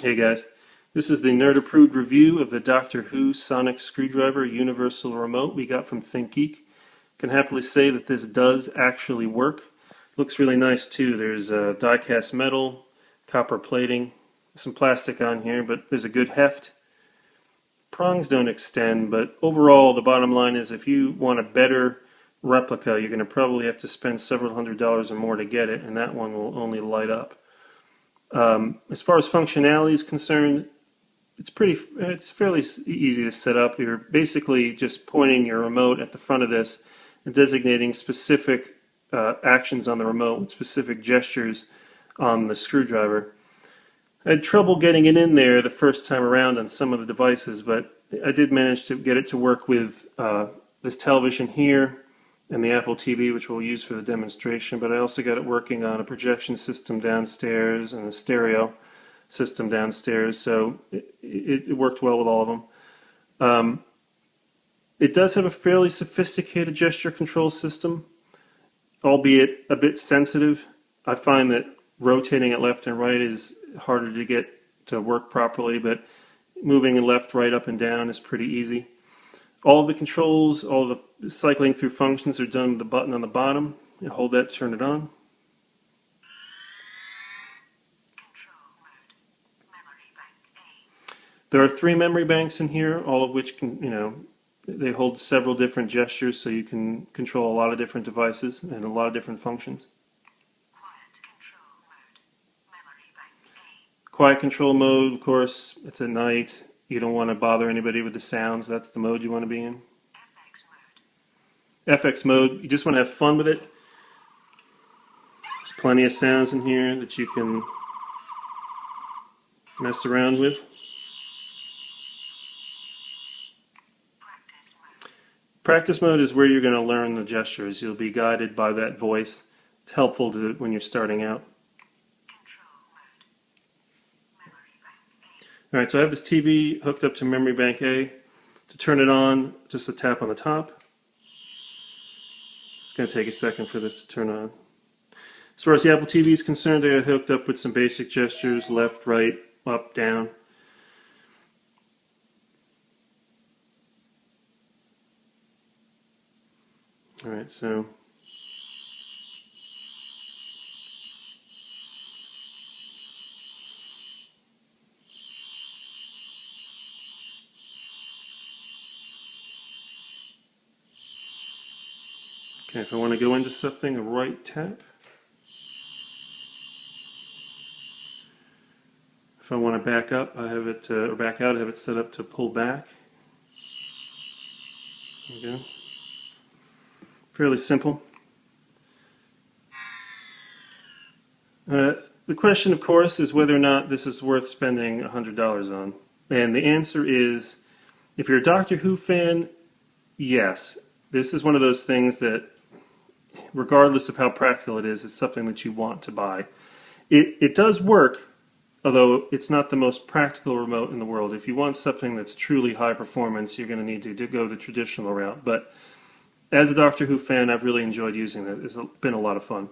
Hey guys, this is the nerd-approved review of the Doctor Who Sonic Screwdriver Universal Remote we got from ThinkGeek. Can happily say that this does actually work. Looks really nice too. There's die-cast metal, copper plating, some plastic on here, but there's a good heft. Prongs don't extend, but overall the bottom line is if you want a better replica, you're going to probably have to spend several $100s or more to get it, and that one will only light up. As far as functionality is concerned, it's fairly easy to set up. You're basically just pointing your remote at the front of this and designating specific actions on the remote with specific gestures on the screwdriver. I had trouble getting it in there the first time around on some of the devices, but I did manage to get it to work with this television here and the Apple TV, which we'll use for the demonstration, but I also got it working on a projection system downstairs and a stereo system downstairs, so it worked well with all of them. It does have a fairly sophisticated gesture control system, albeit a bit sensitive. I find that rotating it left and right is harder to get to work properly, but moving it left, right, up, and down is pretty easy. All of the controls, all the cycling through functions are done with the button on the bottom. You hold that to turn it on. There are 3 memory banks in here, all of which can, they hold several different gestures, so you can control a lot of different devices and a lot of different functions. Quiet control mode, of course, it's at night. You don't want to bother anybody with the sounds. That's the mode you want to be in. FX mode, you just want to have fun with it. There's plenty of sounds in here that you can mess around with. Practice mode is where you're going to learn the gestures. You'll be guided by that voice. It's helpful when you're starting out. Alright, so I have this TV hooked up to memory bank A. To turn it on, just a tap on the top. It's going to take a second for this to turn on. As far as the Apple TV is concerned, I got hooked up with some basic gestures, left, right, up, down. Alright, so okay, if I want to go into something, a right tap. If I want to back up, I have it, or back out, I have it set up to pull back. There you go. Fairly simple. The question, of course, is whether or not this is worth spending $100 on. And the answer is, if you're a Doctor Who fan, yes. This is one of those things that, regardless of how practical it is, it's something that you want to buy. It does work, although it's not the most practical remote in the world. If you want something that's truly high performance, you're going to need to go the traditional route. But as a Doctor Who fan, I've really enjoyed using it. It's been a lot of fun.